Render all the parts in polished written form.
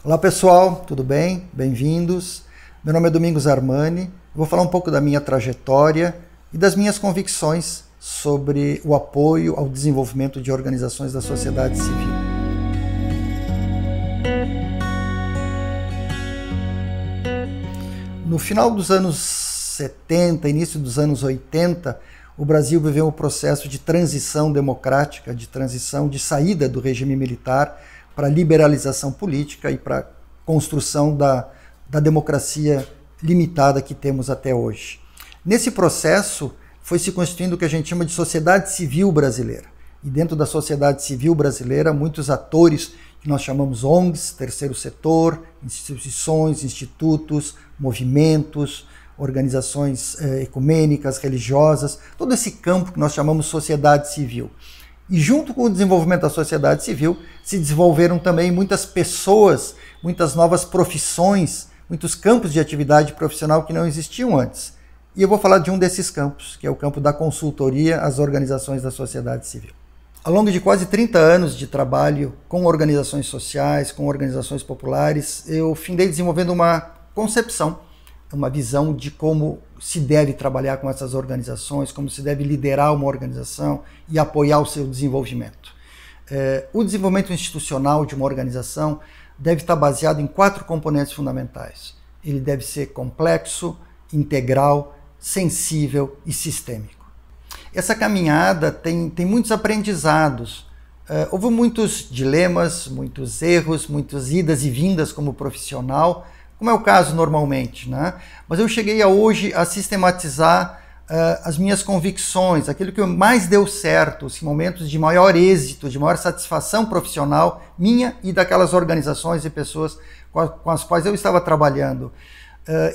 Olá pessoal, tudo bem? Bem-vindos. Meu nome é Domingos Armani. Vou falar um pouco da minha trajetória e das minhas convicções sobre o apoio ao desenvolvimento de organizações da sociedade civil. No final dos anos 70, início dos anos 80, o Brasil viveu um processo de transição democrática, de transição de saída do regime militar para a liberalização política e para a construção da democracia limitada que temos até hoje. Nesse processo, foi se constituindo o que a gente chama de sociedade civil brasileira. E dentro da sociedade civil brasileira, muitos atores que nós chamamos ONGs, terceiro setor, instituições, institutos, movimentos, organizações ecumênicas, religiosas, todo esse campo que nós chamamos sociedade civil. E junto com o desenvolvimento da sociedade civil, se desenvolveram também muitas pessoas, muitas novas profissões, muitos campos de atividade profissional que não existiam antes. E eu vou falar de um desses campos, que é o campo da consultoria às organizações da sociedade civil. Ao longo de quase 30 anos de trabalho com organizações sociais, com organizações populares, eu findei desenvolvendo uma concepção, uma visão de como se deve trabalhar com essas organizações, como se deve liderar uma organização e apoiar o seu desenvolvimento. O desenvolvimento institucional de uma organização deve estar baseado em 4 componentes fundamentais. Ele deve ser complexo, integral, sensível e sistêmico. Essa caminhada tem muitos aprendizados. Houve muitos dilemas, muitos erros, muitas idas e vindas como profissional, como é o caso normalmente, né? Mas eu cheguei hoje a sistematizar as minhas convicções, aquilo que mais deu certo, os momentos de maior êxito, de maior satisfação profissional minha e daquelas organizações e pessoas com as quais eu estava trabalhando.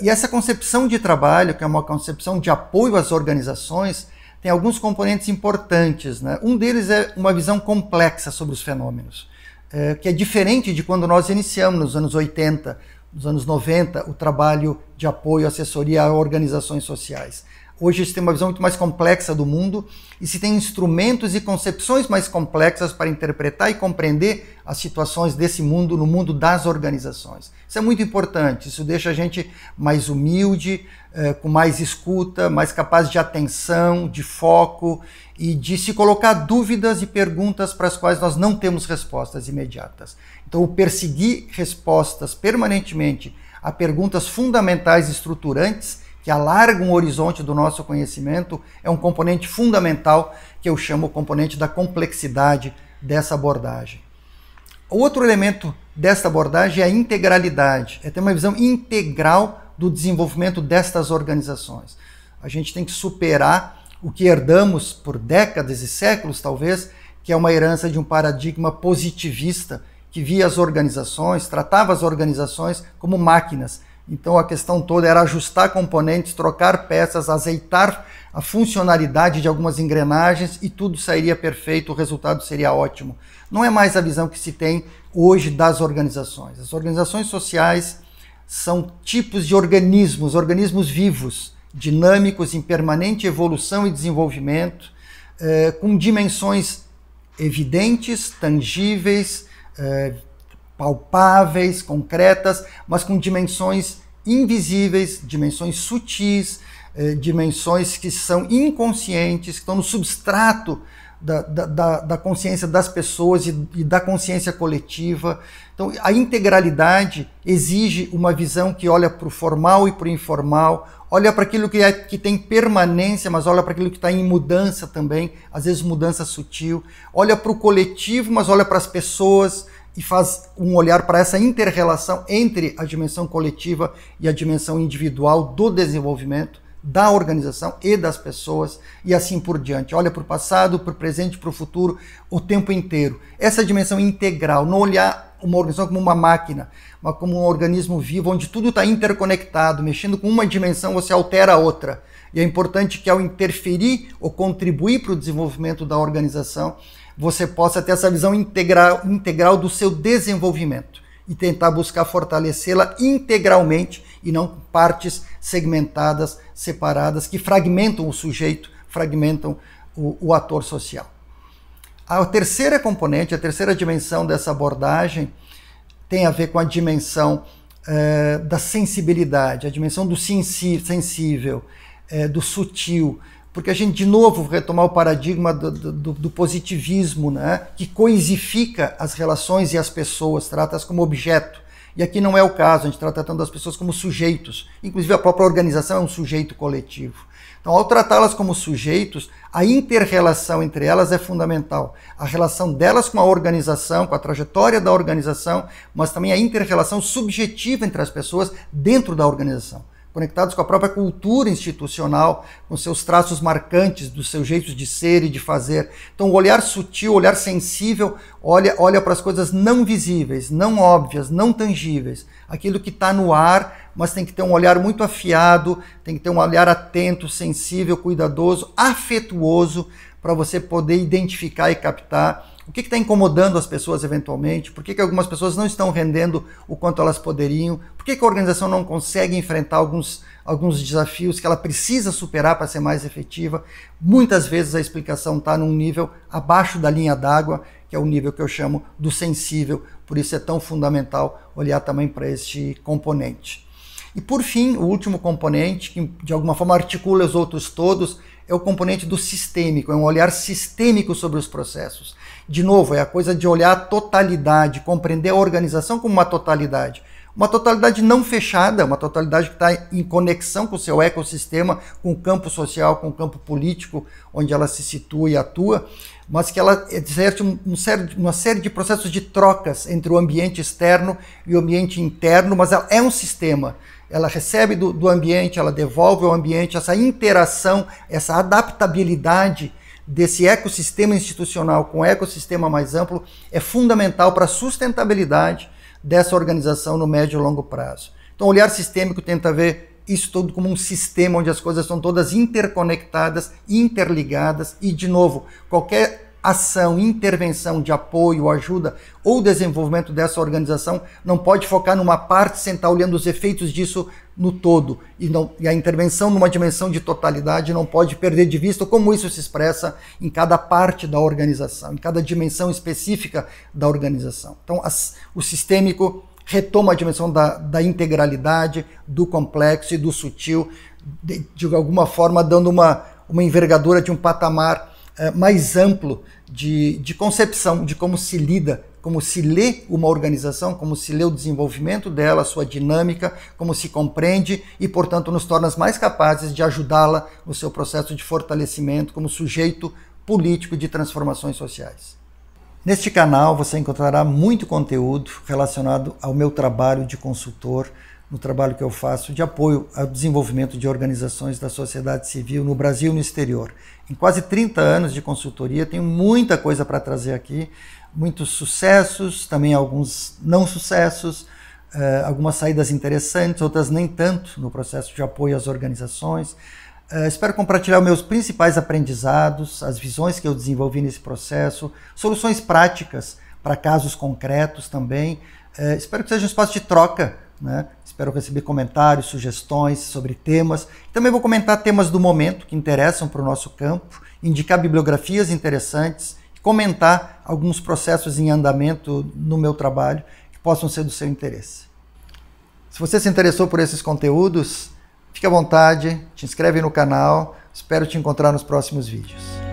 E essa concepção de trabalho, que é uma concepção de apoio às organizações, tem alguns componentes importantes, né? Um deles é uma visão complexa sobre os fenômenos, que é diferente de quando nós iniciamos nos anos 80, nos anos 90, o trabalho de apoio, assessoria a organizações sociais. Hoje se tem uma visão muito mais complexa do mundo e se tem instrumentos e concepções mais complexas para interpretar e compreender as situações desse mundo no mundo das organizações. Isso é muito importante, isso deixa a gente mais humilde, com mais escuta, mais capaz de atenção, de foco e de se colocar dúvidas e perguntas para as quais nós não temos respostas imediatas. Então, o perseguir respostas permanentemente a perguntas fundamentais e estruturantes que alargam o horizonte do nosso conhecimento é um componente fundamental que eu chamo o componente da complexidade dessa abordagem. O outro elemento desta abordagem é a integralidade, é ter uma visão integral do desenvolvimento destas organizações. A gente tem que superar o que herdamos por décadas e séculos, talvez, que é uma herança de um paradigma positivista que via as organizações, tratava as organizações como máquinas. Então a questão toda era ajustar componentes, trocar peças, azeitar a funcionalidade de algumas engrenagens e tudo sairia perfeito, o resultado seria ótimo. Não é mais a visão que se tem hoje das organizações. As organizações sociais são tipos de organismos vivos, dinâmicos, em permanente evolução e desenvolvimento, com dimensões evidentes, tangíveis, palpáveis, concretas, mas com dimensões invisíveis, dimensões sutis, dimensões que são inconscientes, que estão no substrato da consciência das pessoas e da consciência coletiva. Então, a integralidade exige uma visão que olha para o formal e para o informal, olha para aquilo que tem permanência, mas olha para aquilo que está em mudança também, às vezes mudança sutil, olha para o coletivo, mas olha para as pessoas e faz um olhar para essa inter-relação entre a dimensão coletiva e a dimensão individual do desenvolvimento da organização e das pessoas e assim por diante. Olha para o passado, para o presente, para o futuro, o tempo inteiro. Essa dimensão integral, não olhar uma organização como uma máquina, mas como um organismo vivo, onde tudo está interconectado, mexendo com uma dimensão, você altera a outra. E é importante que ao interferir ou contribuir para o desenvolvimento da organização, você possa ter essa visão integral do seu desenvolvimento e tentar buscar fortalecê-la integralmente e não partes segmentadas, separadas, que fragmentam o sujeito, fragmentam o ator social. A terceira componente, a terceira dimensão dessa abordagem tem a ver com a dimensão da sensibilidade, a dimensão do sensível, do sutil, porque a gente, de novo, retomar o paradigma do positivismo, né, que coisifica as relações e as pessoas, trata-as como objeto. E aqui não é o caso, a gente está tratando as pessoas como sujeitos, inclusive a própria organização é um sujeito coletivo. Então, ao tratá-las como sujeitos, a inter-relação entre elas é fundamental. A relação delas com a organização, com a trajetória da organização, mas também a inter-relação subjetiva entre as pessoas dentro da organização, conectados com a própria cultura institucional, com seus traços marcantes, dos seus jeitos de ser e de fazer. Então, o olhar sutil, o olhar sensível, olha para as coisas não visíveis, não óbvias, não tangíveis, aquilo que está no ar, mas tem que ter um olhar muito afiado, tem que ter um olhar atento, sensível, cuidadoso, afetuoso, para você poder identificar e captar o que está incomodando as pessoas eventualmente, por que algumas pessoas não estão rendendo o quanto elas poderiam, por que a organização não consegue enfrentar alguns desafios que ela precisa superar para ser mais efetiva. Muitas vezes a explicação está num nível abaixo da linha d'água, que é o nível que eu chamo do sensível, por isso é tão fundamental olhar também para este componente. E por fim, o último componente, que de alguma forma articula os outros todos, é o componente do sistêmico, é um olhar sistêmico sobre os processos. De novo, é a coisa de olhar a totalidade, compreender a organização como uma totalidade não fechada, uma totalidade que está em conexão com o seu ecossistema, com o campo social, com o campo político, onde ela se situa e atua, mas que ela exerce uma série de processos de trocas entre o ambiente externo e o ambiente interno, mas ela é um sistema. Ela recebe do ambiente, ela devolve ao ambiente, essa interação, essa adaptabilidade desse ecossistema institucional com o ecossistema mais amplo é fundamental para a sustentabilidade dessa organização no médio e longo prazo. Então, o olhar sistêmico tenta ver isso tudo como um sistema onde as coisas estão todas interconectadas, interligadas e, de novo, qualquer ação, intervenção de apoio, ajuda ou desenvolvimento dessa organização não pode focar numa parte sem estar olhando os efeitos disso no todo. E a intervenção numa dimensão de totalidade não pode perder de vista como isso se expressa em cada parte da organização, em cada dimensão específica da organização. Então, o sistêmico retoma a dimensão da integralidade, do complexo e do sutil, de alguma forma dando uma envergadura de um patamar mais amplo de concepção de como se lida, como se lê uma organização, como se lê o desenvolvimento dela, a sua dinâmica, como se compreende e, portanto, nos torna mais capazes de ajudá-la no seu processo de fortalecimento como sujeito político de transformações sociais. Neste canal você encontrará muito conteúdo relacionado ao meu trabalho de consultor, no trabalho que eu faço de apoio ao desenvolvimento de organizações da sociedade civil no Brasil e no exterior. Em quase 30 anos de consultoria, tenho muita coisa para trazer aqui, muitos sucessos, também alguns não sucessos, algumas saídas interessantes, outras nem tanto no processo de apoio às organizações. Espero compartilhar meus principais aprendizados, as visões que eu desenvolvi nesse processo, soluções práticas para casos concretos também. Espero que seja um espaço de troca, né? Espero receber comentários, sugestões sobre temas. Também vou comentar temas do momento que interessam para o nosso campo, indicar bibliografias interessantes, comentar alguns processos em andamento no meu trabalho que possam ser do seu interesse. Se você se interessou por esses conteúdos, fique à vontade, te inscreve no canal, espero te encontrar nos próximos vídeos.